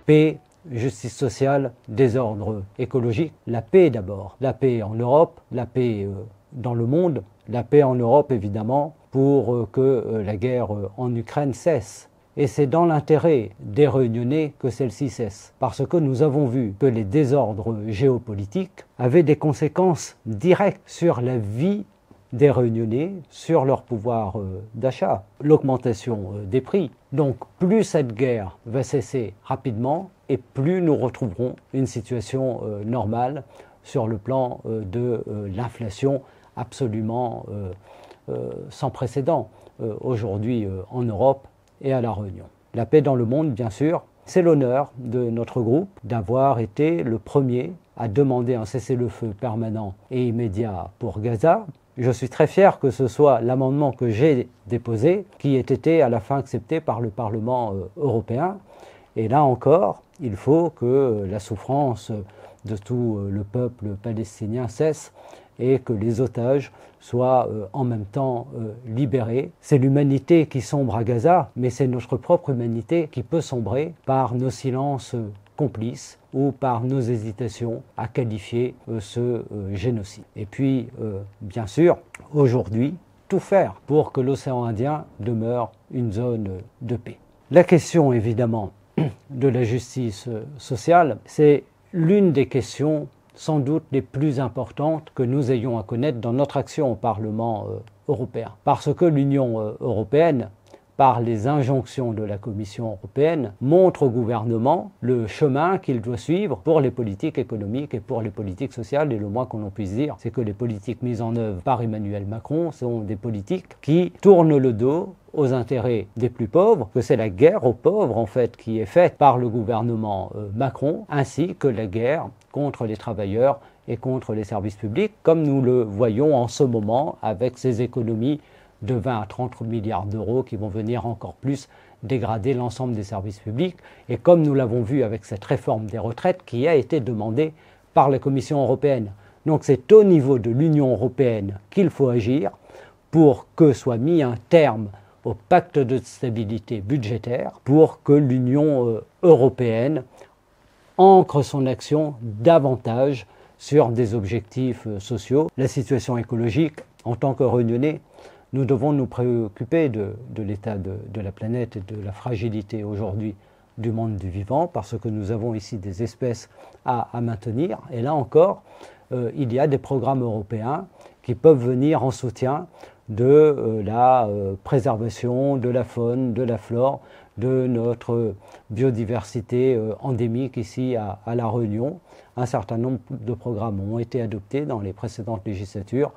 Paix, justice sociale, désordre écologique. La paix d'abord. La paix en Europe, la paix dans le monde. La paix en Europe, évidemment, pour que la guerre en Ukraine cesse. Et c'est dans l'intérêt des Réunionnais que celle-ci cesse. Parce que nous avons vu que les désordres géopolitiques avaient des conséquences directes sur la vie des Réunionnais, sur leur pouvoir d'achat, l'augmentation des prix. Donc plus cette guerre va cesser rapidement et plus nous retrouverons une situation normale sur le plan de l'inflation absolument sans précédent aujourd'hui en Europe et à La Réunion. La paix dans le monde, bien sûr, c'est l'honneur de notre groupe d'avoir été le premier à demander un cessez-le-feu permanent et immédiat pour Gaza. Je suis très fier que ce soit l'amendement que j'ai déposé qui ait été à la fin accepté par le Parlement européen. Et là encore, il faut que la souffrance de tout le peuple palestinien cesse et que les otages soient en même temps libérés. C'est l'humanité qui sombre à Gaza, mais c'est notre propre humanité qui peut sombrer par nos silences complices ou par nos hésitations à qualifier ce génocide. Et puis, bien sûr, aujourd'hui, tout faire pour que l'océan Indien demeure une zone de paix. La question, évidemment, de la justice sociale, c'est l'une des questions sans doute les plus importantes que nous ayons à connaître dans notre action au Parlement européen. Parce que l'Union européenne, par les injonctions de la Commission européenne, montre au gouvernement le chemin qu'il doit suivre pour les politiques économiques et pour les politiques sociales. Et le moins qu'on en puisse dire, c'est que les politiques mises en œuvre par Emmanuel Macron sont des politiques qui tournent le dos aux intérêts des plus pauvres, que c'est la guerre aux pauvres en fait qui est faite par le gouvernement Macron, ainsi que la guerre contre les travailleurs et contre les services publics, comme nous le voyons en ce moment avec ces économies de 20 à 30 milliards d'euros qui vont venir encore plus dégrader l'ensemble des services publics, et comme nous l'avons vu avec cette réforme des retraites qui a été demandée par la Commission européenne. Donc c'est au niveau de l'Union européenne qu'il faut agir pour que soit mis un terme au pacte de stabilité budgétaire, pour que l'Union européenne ancre son action davantage sur des objectifs sociaux. La situation écologique, en tant que Réunionnais, nous devons nous préoccuper de l'état de la planète et de la fragilité aujourd'hui du monde du vivant, parce que nous avons ici des espèces à maintenir. Et là encore, il y a des programmes européens qui peuvent venir en soutien de la préservation de la faune, de la flore, de notre biodiversité endémique ici à La Réunion. Un certain nombre de programmes ont été adoptés dans les précédentes législatures.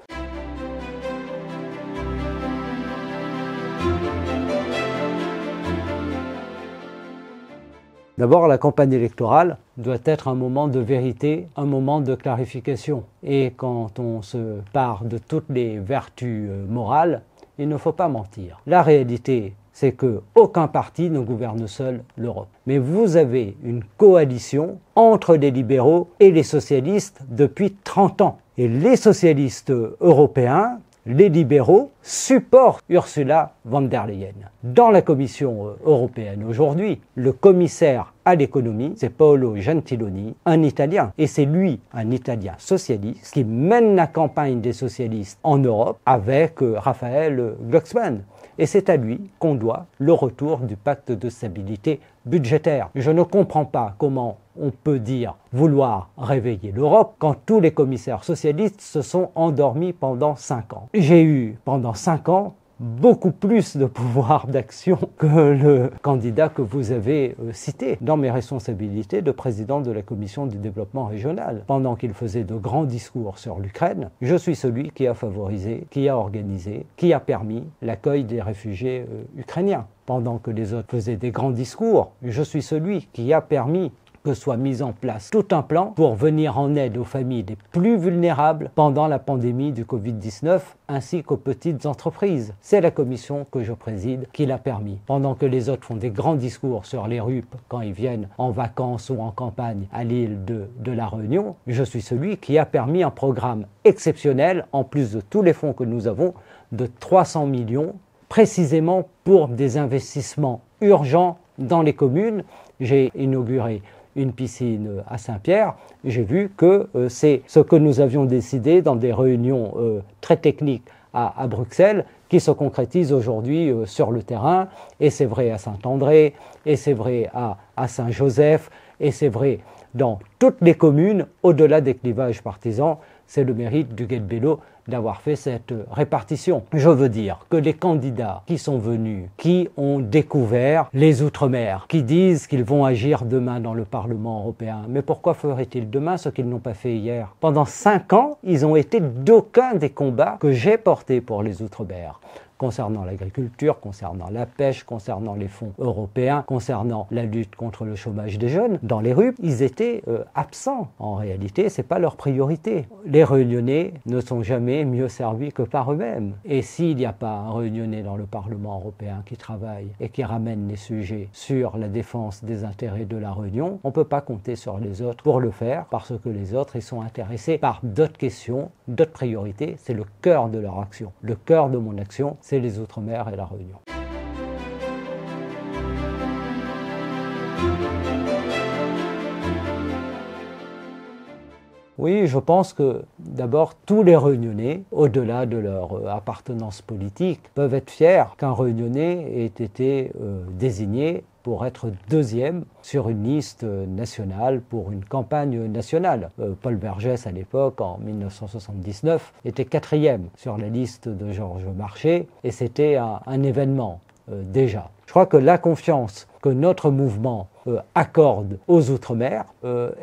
D'abord, la campagne électorale doit être un moment de vérité, un moment de clarification. Et quand on se part de toutes les vertus morales, il ne faut pas mentir. La réalité, c'est qu'aucun parti ne gouverne seul l'Europe. Mais vous avez une coalition entre les libéraux et les socialistes depuis 30 ans. Et les socialistes européens, les libéraux, supportent Ursula von der Leyen. Dans la Commission européenne aujourd'hui, le commissaire à l'économie, c'est Paolo Gentiloni, un Italien. Et c'est lui, un Italien socialiste, qui mène la campagne des socialistes en Europe avec Raphaël Glucksmann. Et c'est à lui qu'on doit le retour du pacte de stabilité budgétaire. Je ne comprends pas comment on peut dire vouloir réveiller l'Europe quand tous les commissaires socialistes se sont endormis pendant 5 ans. J'ai eu pendant 5 ans beaucoup plus de pouvoir d'action que le candidat que vous avez cité dans mes responsabilités de président de la Commission du développement régional. Pendant qu'il faisait de grands discours sur l'Ukraine, je suis celui qui a favorisé, qui a organisé, qui a permis l'accueil des réfugiés ukrainiens. Pendant que les autres faisaient des grands discours, je suis celui qui a permis que soit mis en place tout un plan pour venir en aide aux familles les plus vulnérables pendant la pandémie du Covid-19 ainsi qu'aux petites entreprises. C'est la commission que je préside qui l'a permis. Pendant que les autres font des grands discours sur les RUP quand ils viennent en vacances ou en campagne à l'île de La Réunion, je suis celui qui a permis un programme exceptionnel, en plus de tous les fonds que nous avons, de 300 millions, précisément pour des investissements urgents dans les communes. J'ai inauguré une piscine à Saint-Pierre, j'ai vu que c'est ce que nous avions décidé dans des réunions très techniques à Bruxelles qui se concrétise aujourd'hui sur le terrain, et c'est vrai à Saint-André, et c'est vrai à Saint-Joseph, et c'est vrai dans toutes les communes, au-delà des clivages partisans. C'est le mérite du Guet-de-Bello d'avoir fait cette répartition. Je veux dire que les candidats qui sont venus, qui ont découvert les Outre-mer, qui disent qu'ils vont agir demain dans le Parlement européen, mais pourquoi feraient-ils demain ce qu'ils n'ont pas fait hier? Pendant 5 ans, ils ont été d'aucun des combats que j'ai portés pour les Outre-mer, concernant l'agriculture, concernant la pêche, concernant les fonds européens, concernant la lutte contre le chômage des jeunes. Dans les rues, ils étaient absents. En réalité, ce n'est pas leur priorité. Les Réunionnais ne sont jamais mieux servis que par eux-mêmes. Et s'il n'y a pas un Réunionnais dans le Parlement européen qui travaille et qui ramène les sujets sur la défense des intérêts de la Réunion, on ne peut pas compter sur les autres pour le faire, parce que les autres, ils sont intéressés par d'autres questions, d'autres priorités. C'est le cœur de leur action. Le cœur de mon action, c'est les Outre-mer et la Réunion. Oui, je pense que d'abord tous les Réunionnais, au-delà de leur appartenance politique, peuvent être fiers qu'un Réunionnais ait été désigné pour être deuxième sur une liste nationale pour une campagne nationale. Paul Vergès, à l'époque, en 1979, était quatrième sur la liste de Georges Marchais, et c'était un événement déjà. Je crois que la confiance que notre mouvement accorde aux Outre-mer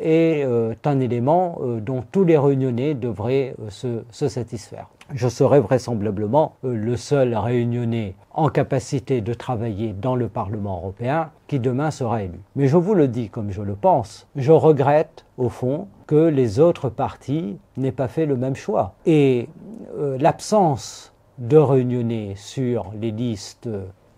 est un élément dont tous les Réunionnais devraient se satisfaire. Je serai vraisemblablement le seul Réunionnais en capacité de travailler dans le Parlement européen qui demain sera élu. Mais je vous le dis comme je le pense, je regrette au fond que les autres partis n'aient pas fait le même choix. Et l'absence de Réunionnais sur les listes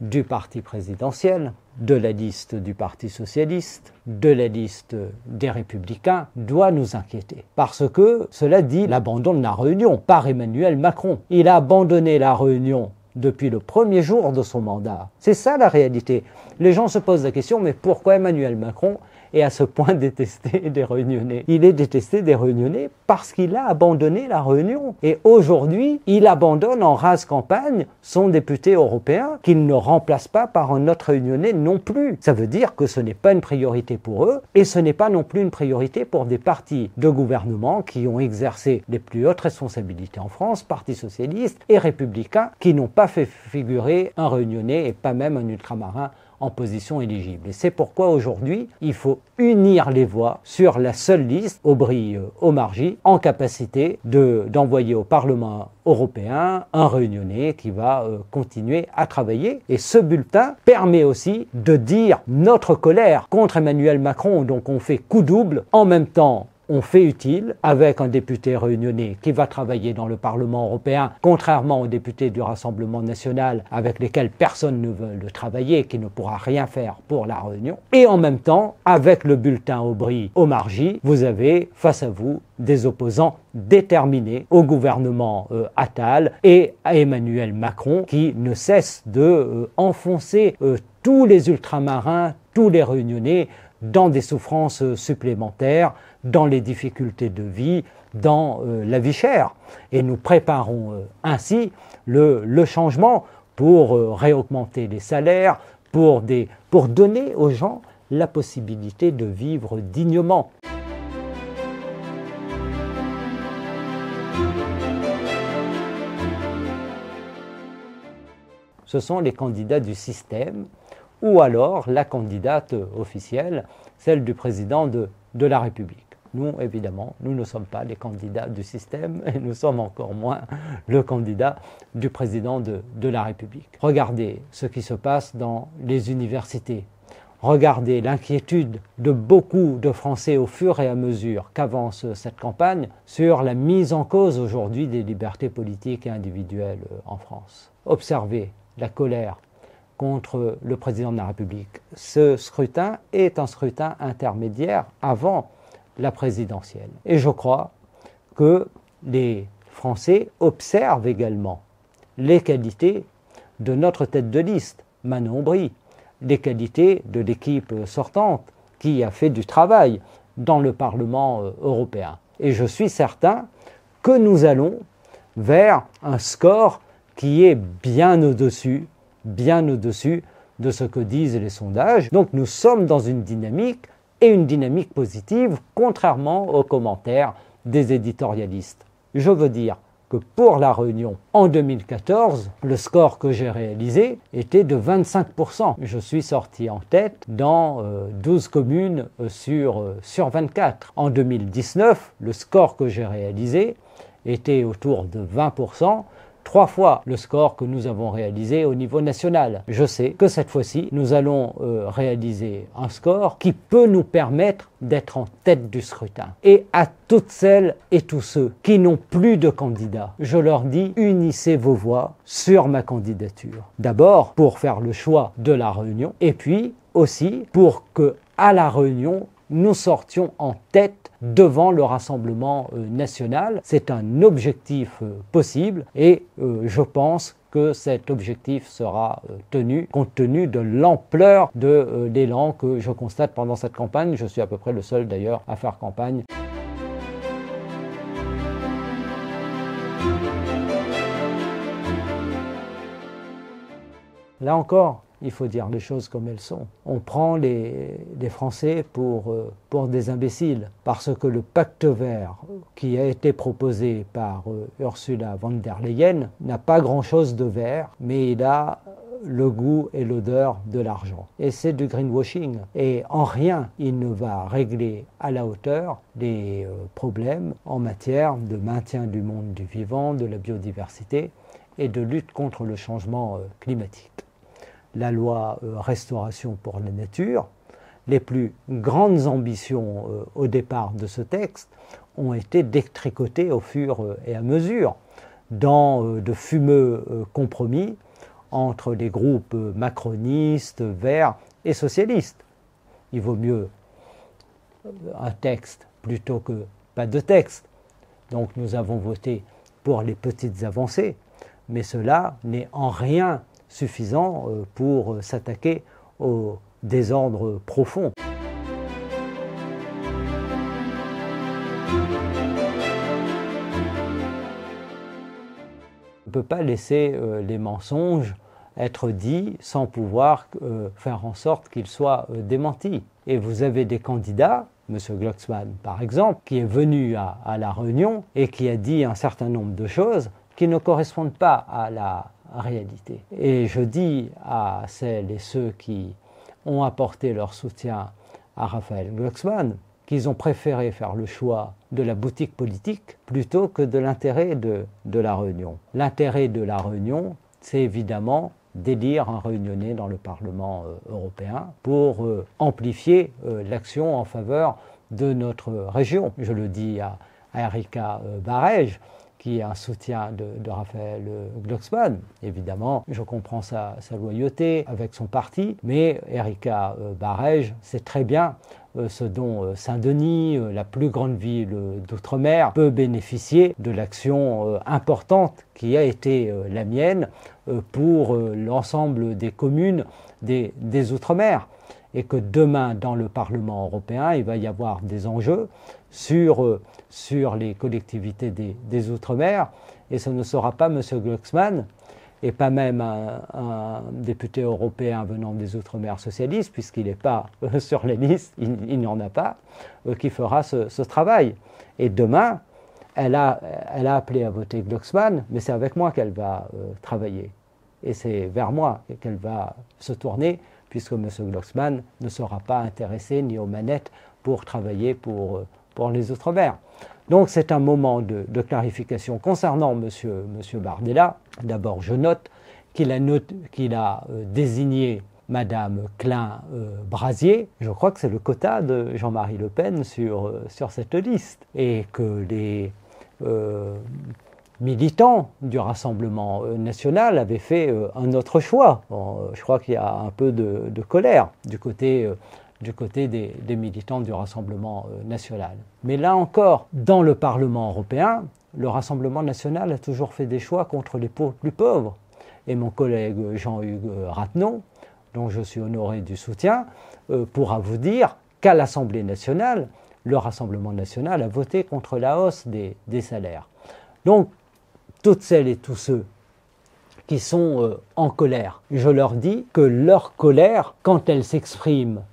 du parti présidentiel, de la liste du Parti socialiste, de la liste des Républicains, doit nous inquiéter. Parce que cela dit l'abandon de la Réunion par Emmanuel Macron. Il a abandonné la Réunion depuis le premier jour de son mandat. C'est ça la réalité. Les gens se posent la question, mais pourquoi Emmanuel Macron est à ce point détesté des Réunionnais? Il est détesté des Réunionnais parce qu'il a abandonné la Réunion. Et aujourd'hui, il abandonne en rase campagne son député européen qu'il ne remplace pas par un autre Réunionnais non plus. Ça veut dire que ce n'est pas une priorité pour eux, et ce n'est pas non plus une priorité pour des partis de gouvernement qui ont exercé les plus hautes responsabilités en France, Parti socialiste et Républicains, qui n'ont pas fait figurer un Réunionnais et pas même un ultramarin en position éligible. Et c'est pourquoi aujourd'hui, il faut unir les voix sur la seule liste, Aubry-Omarjee, en capacité d'envoyer au Parlement européen un Réunionnais qui va continuer à travailler. Et ce bulletin permet aussi de dire notre colère contre Emmanuel Macron. Donc on fait coup double, en même temps on fait utile avec un député réunionnais qui va travailler dans le Parlement européen, contrairement aux députés du Rassemblement national avec lesquels personne ne veut travailler, qui ne pourra rien faire pour la Réunion. Et en même temps, avec le bulletin Aubry-Omarjee, vous avez face à vous des opposants déterminés au gouvernement Attal et à Emmanuel Macron, qui ne cesse de enfoncer tous les ultramarins, tous les Réunionnais dans des souffrances supplémentaires, dans les difficultés de vie, dans la vie chère. Et nous préparons ainsi le changement pour réaugmenter les salaires, pour donner aux gens la possibilité de vivre dignement. Ce sont les candidats du système, ou alors la candidate officielle, celle du président de la République. Nous, évidemment, nous ne sommes pas les candidats du système, et nous sommes encore moins le candidat du président de la République. Regardez ce qui se passe dans les universités. Regardez l'inquiétude de beaucoup de Français au fur et à mesure qu'avance cette campagne sur la mise en cause aujourd'hui des libertés politiques et individuelles en France. Observez la colère contre le président de la République. Ce scrutin est un scrutin intermédiaire avant la présidentielle. Et je crois que les Français observent également les qualités de notre tête de liste, Manon Aubry, les qualités de l'équipe sortante qui a fait du travail dans le Parlement européen. Et je suis certain que nous allons vers un score qui est bien au-dessus de ce que disent les sondages. Donc nous sommes dans une dynamique, et une dynamique positive, contrairement aux commentaires des éditorialistes. Je veux dire que pour la Réunion, en 2014, le score que j'ai réalisé était de 25%. Je suis sorti en tête dans 12 communes sur 24. En 2019, le score que j'ai réalisé était autour de 20%, 3 fois le score que nous avons réalisé au niveau national. Je sais que cette fois-ci, nous allons réaliser un score qui peut nous permettre d'être en tête du scrutin. Et à toutes celles et tous ceux qui n'ont plus de candidat, je leur dis, unissez vos voix sur ma candidature. D'abord, pour faire le choix de la Réunion, et puis aussi pour que, à la Réunion, nous sortions en tête devant le Rassemblement national. C'est un objectif possible et je pense que cet objectif sera tenu compte tenu de l'ampleur de l'élan que je constate pendant cette campagne. Je suis à peu près le seul d'ailleurs à faire campagne. Là encore, il faut dire les choses comme elles sont. On prend les Français pour des imbéciles, parce que le pacte vert qui a été proposé par Ursula von der Leyen n'a pas grand-chose de vert, mais il a le goût et l'odeur de l'argent. Et c'est du greenwashing. Et en rien, il ne va régler à la hauteur des problèmes en matière de maintien du monde du vivant, de la biodiversité et de lutte contre le changement climatique. La loi Restauration pour la nature, les plus grandes ambitions au départ de ce texte ont été détricotées au fur et à mesure dans de fumeux compromis entre les groupes macronistes, verts et socialistes. Il vaut mieux un texte plutôt que pas de texte. Donc nous avons voté pour les petites avancées, mais cela n'est en rien suffisant pour s'attaquer au désordre profond. On ne peut pas laisser les mensonges être dits sans pouvoir faire en sorte qu'ils soient démentis. Et vous avez des candidats, M. Glucksmann par exemple, qui est venu à la Réunion et qui a dit un certain nombre de choses qui ne correspondent pas à la réalité. Et je dis à celles et ceux qui ont apporté leur soutien à Raphaël Glucksmann qu'ils ont préféré faire le choix de la boutique politique plutôt que de l'intérêt de la Réunion. L'intérêt de la Réunion, c'est évidemment d'élire un réunionnais dans le Parlement européen pour amplifier l'action en faveur de notre région. Je le dis à Erika Barège, qui est un soutien de Raphaël Glucksmann. Évidemment, je comprends sa loyauté avec son parti, mais Erika Barège sait très bien ce dont Saint-Denis, la plus grande ville d'outre-mer, peut bénéficier de l'action importante qui a été la mienne pour l'ensemble des communes des outre-mer. Et que demain, dans le Parlement européen, il va y avoir des enjeux sur les collectivités des Outre-mer, et ce ne sera pas M. Glucksmann, et pas même un député européen venant des Outre-mer socialistes, puisqu'il n'est pas sur les listes, il n'y en a pas, qui fera ce travail. Et demain, elle a appelé à voter Glucksmann, mais c'est avec moi qu'elle va travailler. Et c'est vers moi qu'elle va se tourner, puisque M. Glucksmann ne sera pas intéressé ni aux manettes pour travailler pour les Outre-mer. Donc c'est un moment de clarification concernant M. Bardella. D'abord, je note qu'il a désigné Mme Klein-Brasier. Je crois que c'est le quota de Jean-Marie Le Pen sur cette liste. Et que les militants du Rassemblement national avaient fait un autre choix. Bon, je crois qu'il y a un peu de colère du côté des militants du Rassemblement national. Mais là encore, dans le Parlement européen, le Rassemblement national a toujours fait des choix contre les plus pauvres. Et mon collègue Jean-Hugues Rathenau dont je suis honoré du soutien, pourra vous dire qu'à l'Assemblée nationale, le Rassemblement national a voté contre la hausse des salaires. Donc, toutes celles et tous ceux qui sont en colère, je leur dis que leur colère, quand elle s'exprime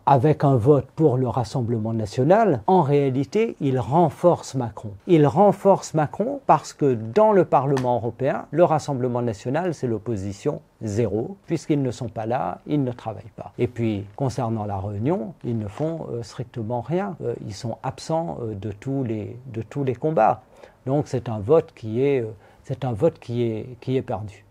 avec un vote pour le Rassemblement national, en réalité, il renforce Macron. Il renforce Macron parce que dans le Parlement européen, le Rassemblement national, c'est l'opposition zéro, puisqu'ils ne sont pas là, ils ne travaillent pas. Et puis, concernant la Réunion, ils ne font strictement rien. Ils sont absents de tous les combats. Donc c'est un vote qui est perdu.